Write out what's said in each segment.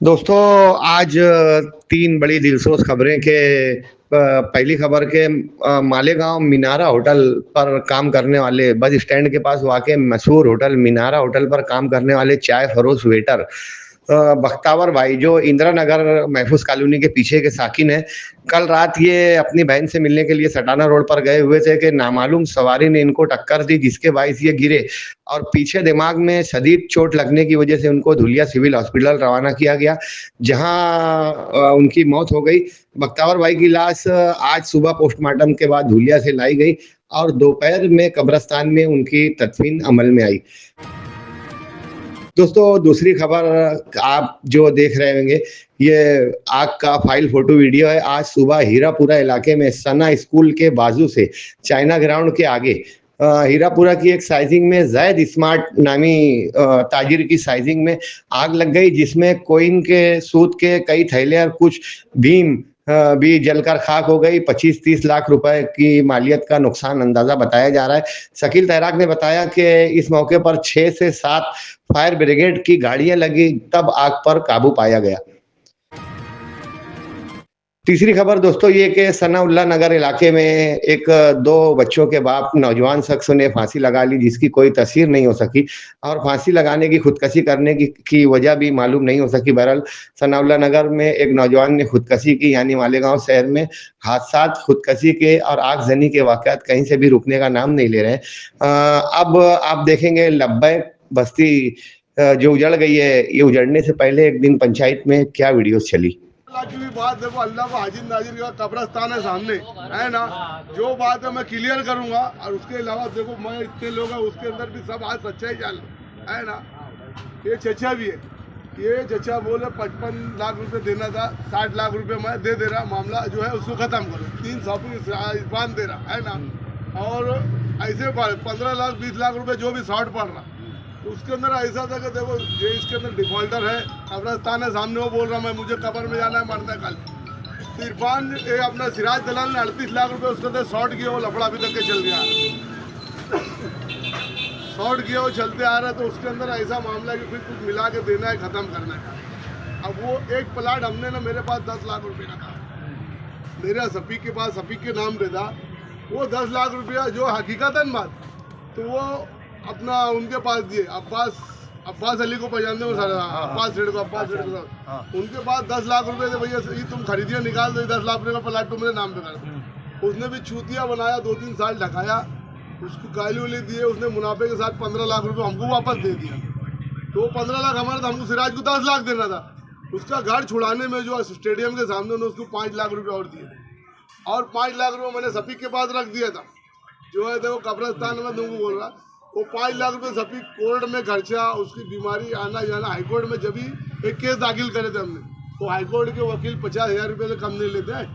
दोस्तों, आज तीन बड़ी दिलसोज खबरें के पहली खबर के मालेगांव मिनारा होटल पर काम करने वाले बस स्टैंड के पास वाक़ मशहूर होटल मिनारा होटल पर काम करने वाले चाय फरोश वेटर बख्तावर भाई, जो इंदिरा नगर महफूज कॉलोनी के पीछे के साकिन हैं। कल रात ये अपनी बहन से मिलने के लिए सटाना रोड पर गए हुए थे कि नामालूम सवारी ने इनको टक्कर दी, जिसके बाइस ये गिरे और पीछे दिमाग में शदीद चोट लगने की वजह से उनको धुलिया सिविल हॉस्पिटल रवाना किया गया, जहां उनकी मौत हो गई। बख्तावर भाई की लाश आज सुबह पोस्टमार्टम के बाद धुलिया से लाई गई और दोपहर में कब्रिस्तान में उनकी तदफीन अमल में आई। दोस्तों, दूसरी खबर आप जो देख रहे होंगे, ये आग का फाइल फोटो वीडियो है। आज सुबह हीरापुरा इलाके में सना स्कूल के बाजू से चाइना ग्राउंड के आगे हीरापुरा की एक साइजिंग में जैद स्मार्ट नामी ताजिर की साइजिंग में आग लग गई, जिसमें कोइन के सूद के कई थैले और कुछ भीम भी जलकर खाक हो गई। 25-30 लाख रुपए की मालियत का नुकसान अंदाजा बताया जा रहा है। शकील तहराक ने बताया कि इस मौके पर 6 से 7 फायर ब्रिगेड की गाड़ियां लगी, तब आग पर काबू पाया गया। तीसरी खबर दोस्तों ये कि सनाउल्लाह नगर इलाके में एक 2 बच्चों के बाप नौजवान शख्स ने फांसी लगा ली, जिसकी कोई तस्वीर नहीं हो सकी और फांसी लगाने की खुदकशी करने की वजह भी मालूम नहीं हो सकी। बहरहाल सनाउल्लाह नगर में एक नौजवान ने खुदकशी की, यानी मालेगांव शहर में हादसात, खुदकशी के और आगजनी के वाकयात कहीं से भी रुकने का नाम नहीं ले रहे हैं। अब आप देखेंगे लब्बैक बस्ती जो उजड़ गई है, ये उजड़ने से पहले एक दिन पंचायत में क्या वीडियोस चली। की भी बात देखो, अल्लाह को हाजिर नाजिर का कब्रस्तान है सामने, है ना। जो बात है मैं क्लियर करूंगा और उसके अलावा देखो मैं इतने लोग हैं उसके अंदर भी सब आज सच्चाई जान है ना। ये चचा भी है, ये चचा बोले 55 लाख रुपए देना था, 60 लाख रुपए मैं दे रहा, मामला जो है उसको खत्म करो, 3 शॉपिंग बांध दे रहा है ना। और ऐसे 15 लाख 20 लाख रुपए जो भी शॉर्ट पड़ रहा, उसके अंदर ऐसा था कि देखो ये इसके अंदर डिफॉल्टर है, कब्रस्तान है सामने, वो बोल रहा मैं मुझे कब्र में जाना है, मरना है कल। इरफान ये अपना सिराज दलाल ने 38 लाख रुपए उसके अंदर शॉर्ट किया, वो लफड़ा अभी तक के चल गया, शॉर्ट किया वो चलते आ रहा है। तो उसके अंदर ऐसा मामला है कि फिर कुछ मिला के देना है, ख़त्म करना है। अब वो एक प्लाट हमने ना, मेरे पास 10 लाख रुपये का था, मेरा सफ़ीक के पास, सफ़ीक के नाम पे था, वो 10 लाख रुपया जो हकीकतन बात, तो वो अपना उनके पास दिए, अब्बास अली को पहचानते हो सर, अब्बास सेठ को, उनके पास 10 लाख रुपए थे, भैया तुम खरीदिए निकाल दो, 10 लाख रुपए का प्लाट तुम मेरे नाम पे कर दो। उसने भी चूतिया बनाया, 2-3 साल ढकाया, उसको गाली वाली दिए, उसने मुनाफे के साथ 15 लाख रुपए हमको वापस दे दिया। तो 15 लाख हमारा था, हमको सिराज को 10 लाख देना था। उसका घर छुड़ाने में जो स्टेडियम के सामने उन्होंने उसको 5 लाख रुपये और दिए, और 5 लाख रुपये मैंने सफ़ीक के पास रख दिया था, जो है देखो कब्रस्तान में तुमको बोल रहा। वो 5 लाख रुपए सफ़ीक कोर्ट में खर्चा, उसकी बीमारी आना जाना, हाईकोर्ट में जब भी एक केस दाखिल करे थे हमने, तो हाईकोर्ट के वकील 50,000 रुपये से कम नहीं लेते हैं,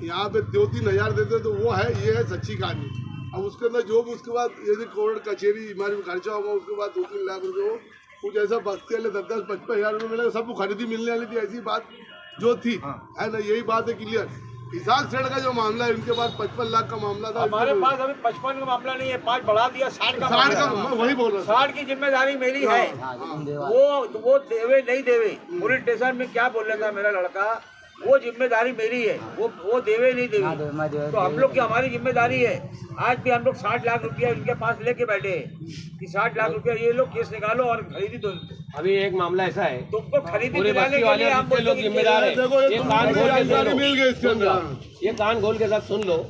यहाँ पे 2-3 हज़ार देते। तो वो है, ये है सच्ची कहानी। अब उसके अंदर जो भी उसके बाद यदि कोर्ट कचहरी बीमारी में खर्चा होगा, उसके बाद 2-3 लाख रुपये हो, कुछ ऐसा बस्ती वाले 10-15 हज़ार रुपये मिलेगा, सबको खरीदी मिलने वाली थी, ऐसी बात जो थी, है ना। यही बात है क्लियर। इसाक सेठ का जो मामला है, इनके पास 55 लाख का मामला था, हमारे पास अभी 55 का मामला नहीं है, 5 बढ़ा दिया, 60 का वही बोल रहा, 60 की जिम्मेदारी मेरी है। वो देवे नहीं देवे, पुलिस स्टेशन में क्या बोल रहा था मेरा लड़का, वो जिम्मेदारी मेरी है, वो देवे नहीं देवे, तो हम लोग की हमारी जिम्मेदारी है। आज भी हम लोग 60 लाख रुपया इनके पास लेके बैठे कि 60 लाख रुपया ये लोग केस निकालो और खरीदी दो। अभी एक मामला ऐसा है, तुमको खरीदी दिलाने के लिए हम लोग जिम्मेदार है। ये कान खोल के सब सुन लो,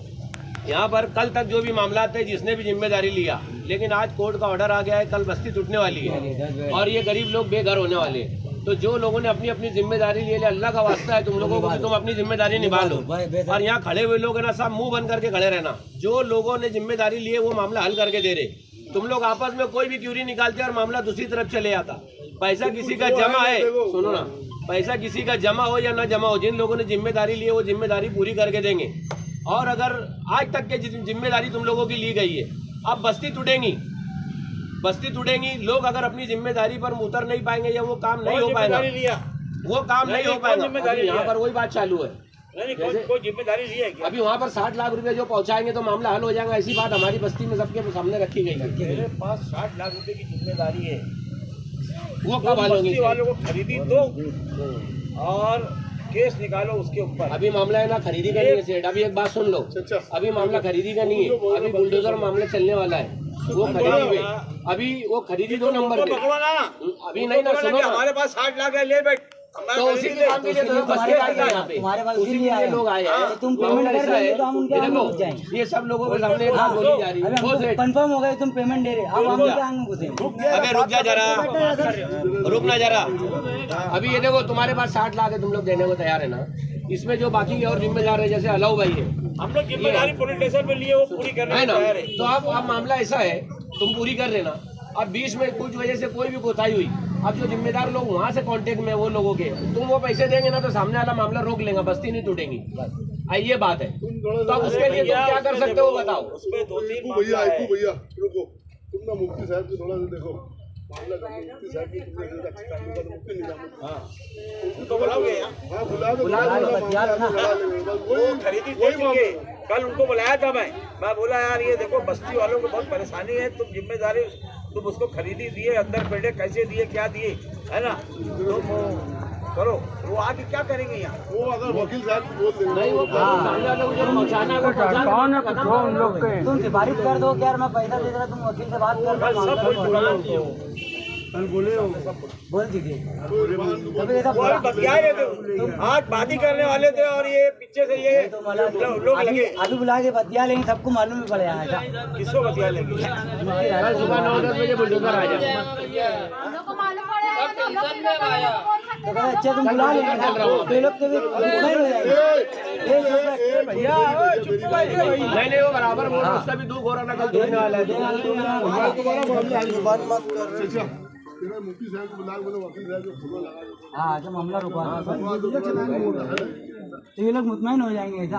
यहाँ पर कल तक जो भी मामला थे, जिसने भी जिम्मेदारी लिया, लेकिन आज कोर्ट का ऑर्डर आ गया है, कल बस्ती टूटने वाली है और ये गरीब लोग बेघर होने वाले हैं। तो जो लोगों ने अपनी अपनी जिम्मेदारी ले ली, अल्लाह का वास्ता है तुम लोगों को कि तुम अपनी जिम्मेदारी निभा लो। और यहाँ खड़े हुए लोग है ना, सब मुंह बंद करके खड़े रहना। जो लोगों ने जिम्मेदारी ली है वो मामला हल करके दे रहे। तुम लोग आपस में कोई भी क्यूरी निकालते और मामला दूसरी तरफ चले जाता। पैसा किसी का जमा है, सुनो ना, पैसा किसी का जमा हो या ना जमा हो, जिन लोगों ने जिम्मेदारी ली है वो जिम्मेदारी पूरी करके देंगे। और अगर आज तक के जिम्मेदारी तुम लोगों की ली गई है, अब बस्ती टूटेंगी, बस्ती टूटेंगी, लोग अगर अपनी जिम्मेदारी पर उतर नहीं पाएंगे या वो काम नहीं हो पाएगा, वो काम नहीं हो पाएगा। यहाँ पर वही बात चालू है, कोई जिम्मेदारी ली है क्या? अभी वहाँ पर 60 लाख रुपए जो पहुँचाएंगे तो मामला हल हो जाएगा, ऐसी बात हमारी बस्ती में सबके सामने रखी गई है। मेरे पास 60 लाख रुपए की जिम्मेदारी है, वो कब हल होगी? बस्ती वालों को खरीदी दो और केस निकालो उसके ऊपर। अभी मामला है ना खरीदी का नहीं है सेठ। अभी एक बात सुन लो, अभी मामला खरीदी का नहीं है, अभी बुलडोजर मामला चलने वाला है। वो खरीदी पे अभी वो खरीदी 2 नंबर पे अभी नहीं ना, सुनो हमारे पास 60 लाख है, ले बैठ। तो उसी के काम के लिए तो बस यहाँ पे उसी के लिए लोग आए हैं। तुम पेमेंट कर रहे हो, देखो ये सब लोगों के सामने एक बात बोली जा रही है। कंफर्म हो गए तुम पेमेंट दे रहे, अब हम क्या आगे घुसेंगे? अबे रुक जा जरा, रुक ना जरा। अभी ये देखो तुम्हारे पास 60 लाख है, तुम लोग देने को तैयार है ना? इसमें जो बाकी और जिम्मेदार है जैसे अलाउ भाई है, हम लोग जिम्मेदारी पुलिस स्टेशन पे लिए, वो पूरी करने है को ना? तैयार है। तो अब मामला ऐसा है, तुम पूरी कर लेना। अब बीच में कुछ वजह से कोई भी कोताही हुई, अब जो जिम्मेदार लोग वहाँ से कांटेक्ट में वो लोगों के, तुम वो पैसे देंगे ना तो सामने वाला मामला रोक लेगा, बस्ती नहीं टूटेगी। ये बात है। तो अब उसके लिए तुम क्या कर सकते हो बताओ? उसमें 2-3 भैया रुको, तुम ना मुफ्ती साहब को थोड़ा सा देखो मामला का। मुफ्ती साहब की तुमने मुफ्ती निजाम तो बुलाओगे यार? हाँ बुला वो खरीदी वही कल उनको बुलाया था मैं बोला यार ये देखो बस्ती वालों को बहुत परेशानी है, तुम जिम्मेदारी तुम उसको खरीदी दिए, अंदर बैठे कैसे दिए क्या दिए, है ना? तुम करो, वो आगे क्या करेंगे यहाँ? वो अगर वकील साहब को बोल देंगे नहीं, वो उन लोग के तुम सिफारिश कर दो, यार मैं पैसा दे रहा, तुम वकील से बात कर कल बोले बोल दीजिए। वो अभी बतिया रहे थे, आज बात ही करने वाले थे और ये पीछे से ये लोग लगे। अभी बुला के बतिया लेंगे, सबको मालूम भी पड़ेगा ऐसा। किसको बतिया लेंगे? कल सुबह 9-10 बजे बुलडोजर आ जाए। तो अच्छा तुम बुला लेंगे, लोग के भी नहीं वो बराबर बोल, उसका भी दुख हो रहा ना, कल देने वाला है। मुफ्ती साहब को बुला के बोले वकील साहब को फोन लगा दो। हाँ अच्छा मामला रुकवा तो ये लोग मुतमईन हो जाएंगे ऐसा।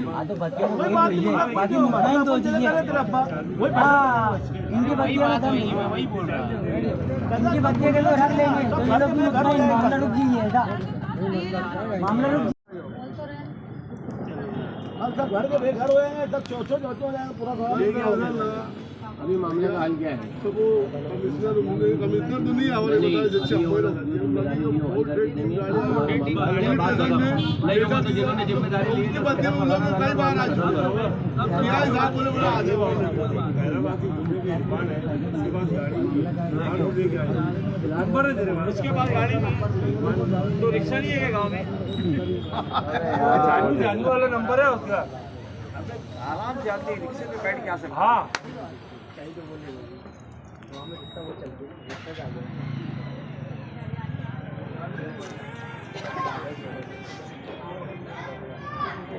हाँ तो बच्चे बाकी मुतमईन तो दीजिए। हाँ इनके बच्चे इनके बच्चे के लोग रख लेंगे तो ये लोग भी मुतमईन, मामला रुक जाइए ऐसा, मामला रुक। सब घर के बेघर हुए हैं, सब चौचो हो जाएगा पूरा। अभी मामले का हाल क्या है? तो वो कमिश्नर तो नहीं हमारे बताए जिससे जिन्होंने जिम्मेदारी ली कई बार उसके बाद गाड़ी में तो रिक्शा नहीं है गाँव में, जानू वाला नंबर है उसका, आराम से आते रिक्शे पे बैठ के आ सकते। हाँ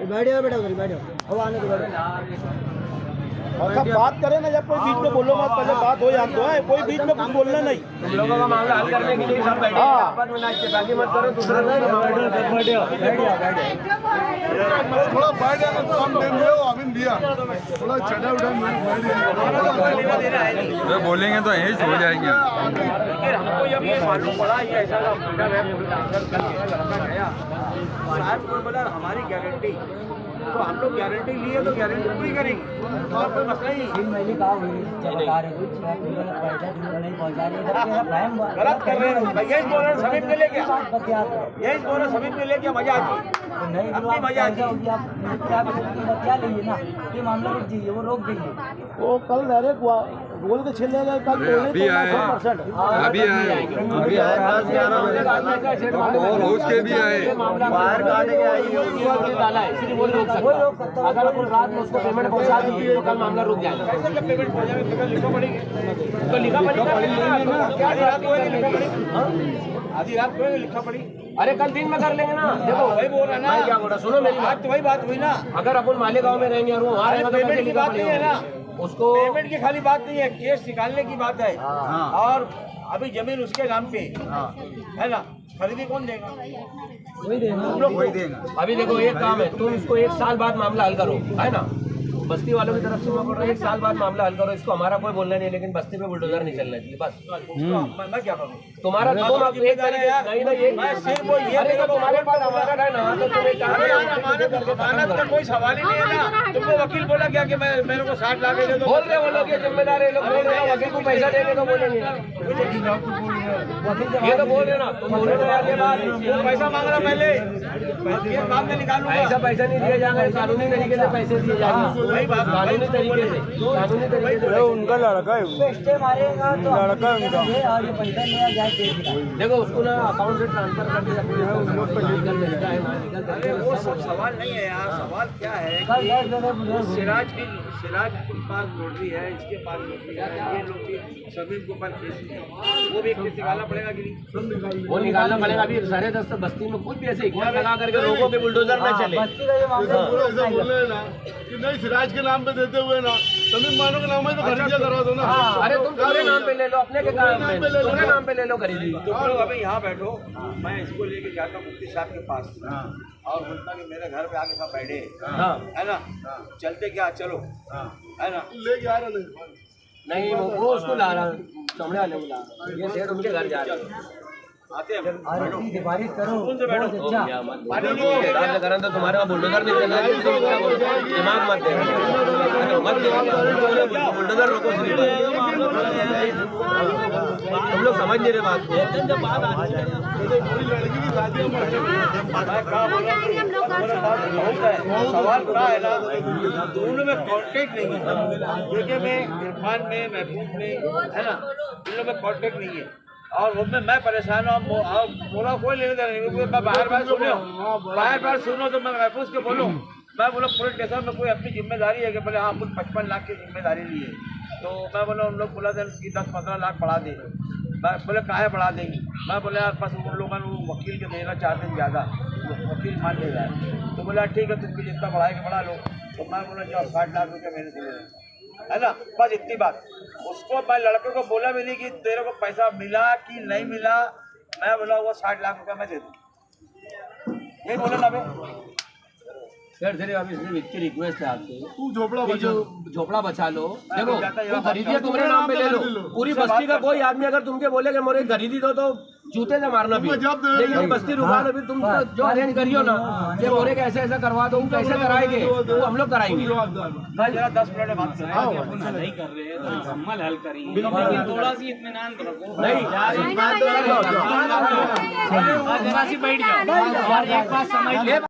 बैठ जाओ बेटा, बैठ जाओ, अब आने दो बैठो। और सब बात करें ना, जब कोई बीच में बोलो मत, पहले बात हो जाती है, कोई बीच में कुछ बोलना नहीं। तुम लोगों का मामला हल करने के लिए सब बैठे हैं, आपस में ना इत्तेफाकी मत करो, दूसरा थोड़ा बैठ जाना तो हम देख रहे हो अभी दिया थोड़ा चढ़ा उठा बोलेंगे तो यही हो जाएंगे। हमको जब ये मालूम पड़ा ये ऐसा गया साहब को बोला हमारी गारंटी, तो हम लोग गारंटी लिए तो गारंटी पूरी करेंगे और कोई मसला ही नहीं। गलत कर रहे हैं भैया, इस बोलर समीप में ले गया, यही बोलर समीप में ले गया, मजा आती अपनी मजा आती। बतिया लीजिए ना, ये मामला रुक जाइए, वो रोक देंगे। वो कल डायरेक्ट बोल के छीन ले कल अभी आए और उसके भी आए बाहर काटे डाला है, इसलिए वो रोक सकता है। अगर अपन रात में उसको पेमेंट पहुंचा दीजिए तो कल मामला रुक जाएगा। कैसे जब पेमेंट पहुंचा पेमेंट लिखा पड़ेगी तो लिखा पड़ेगा, आधी रात को लिखा पड़ी। अरे कल दिन में कर लेंगे ना। देखो वही बोल रहा ना, क्या बोल रहा, सुनो मेरी बात। तो वही बात हुई ना, अगर अपन मालेगांव में रहेंगे और वो वहाँ रहेगा तो पेमेंट की बात नहीं है ना, उसको पेमेंट की खाली बात नहीं है, केस निकालने की बात है। और अभी जमीन उसके नाम पे है ना, खरीदी कौन देगा? वही देगा। तुम लोग वही देगा। अभी देखो एक काम है, तुम इसको 1 साल बाद मामला हल करो, है ना? बस्ती वालों की तरफ से मैं बोल रहा हूँ 1 साल बाद मामला हल करो, इसको हमारा कोई बोलना नहीं है, लेकिन बस्ती में बुलडोजर नहीं चलना चाहिए बस। मैं क्या करूँ? तुम्हारा तुम अब एक नहीं मैं सिर्फ वो ये अरे तो तुम्हारे पास अमानत है ना, तो तुम्हें अमानत का कोई सवाल ही नहीं है ना। तुमको वकील बोला क्या कि मैं मेरे को 60 लाख दे दो? बोल रहे वो लोग, ये जिम्मेदार है, लोग बोल रहे हैं वकील को पैसा देंगे तो बोलेंगे, ये तो बोल रहे ना, तुम बोल रहे हो के बाद वो पैसा मांग रहा पहले, ये बाद में निकालूंगा। ऐसा पैसा नहीं दिया जाएगा, कानूनी तरीके से पैसे दिए जाएंगे, वही बात, कानूनी तरीके से, कानूनी तरीके से। उनका लड़का है वो। स्टे मारेगा तो लड़का है उनका। और ये पैसा लिया जाए दे दिया। देखो उसको ना अकाउंट से ट्रांसफर कर दिया, लीगल तरीका है ना, लीगल अरे तरीके वो से सब सवाल नहीं है यार। सवाल क्या है कल कि 10 जगह मुझे सिराज के पास नोटरी है, इसके पास नोटरी है, ये लोग भी जमीन के ऊपर केस है, वो भी एक केस निकालना पड़ेगा कि नहीं? वो निकालना पड़ेगा। अभी 10:30 तक बस्ती में कुछ भी ऐसे हिम्मत लगा करके लोगों के बुलडोजर में चले। बस्ती का ये मामला ऐसा बोल रहे हैं ना कि नहीं सिराज के नाम पे देते हुए ना तमीम मानो के नाम में तो खरीदिया करवा दो ना। अरे तुम तुम्हारे नाम पे ले लो, अपने के नाम पे, तुम्हारे नाम पे ले लो खरीदी। तुम लोग अभी यहाँ बैठो, मैं इसको लेके जाता हूँ मुफ्ती साहब के पास और बोलता कि मेरे घर पे आके सब बैठे, हाँ है ना, चलते क्या चलो, है ना। लेके आ रहे नहीं वो उसको ला रहा, चमड़े वाले को ला रहा, ये सेठ उनके घर जा रहे हैं। आते हैं और इतनी सिफारिश करो कौन से बैठो? बहुत अच्छा। करण तो तुम्हारे वहाँ बुलडोजर नहीं चल रहा है, दिमाग मत दे, मत दे बुलडोजर लोगों से तुम लोग समझ नहीं रहे बात को। सवाल क्या है ना, दोनों में कांटेक्ट नहीं है, क्योंकि मैं इरफान में, महबूब में, है ना, इन लोगों में कांटेक्ट नहीं है और उसमें मैं परेशान हूँ। बोला कोई लेने देना नहीं, मैं बाहर सुनो तो मैं महफूज के बोलूँ। मैं बोला पुलिस स्टेशन में कोई अपनी जिम्मेदारी है कि बोले हाँ कुछ 55 लाख की जिम्मेदारी ली है, तो मैं बोला उन लोग बोला कि 10-15 लाख बढ़ा दे। मैं बोले काहे बढ़ा देंगे? मैं बोला यार बस उन लोगों ने वकील के देना चाहते हैं ज़्यादा, वकील मान ले जाए। तो बोला ठीक है तुमको जितना बढ़ाएगा बढ़ा लो। तो मैं बोला जाओ 60 लाख रुपये मैंने दे देना, है ना, बस इतनी बात। उसको मैं लड़के को बोला भी नहीं कि तेरे को पैसा मिला कि नहीं मिला, मैं बोला वो 60 लाख रुपये मैं दे दूँ, यही बोला ना भाई। सर अभी इसमें इतनी रिक्वेस्ट है आपसे, तू झोपड़ा कि जो झोपड़ा बचा लो। देखो तुम खरीदिए, तुम्हारे नाम पे ले लो। पूरी उससे बस्ती बात का कोई आदमी अगर तुमके बोले कि मोरे खरीदी दो तो जूते से मारना भी, जब दे- लेकिन बस्ती रुका तो फिर तुम जो अरेंज करियो ना कि मोरे के ऐसे ऐसा करवा दो, कैसे कराएंगे वो हम लोग कराएंगे। मैं जरा 10 मिनट में बात कर रहा हूँ। नहीं थोड़ा सी इत्मीनान रखो। नहीं बैठ जाओ। एक बात समझ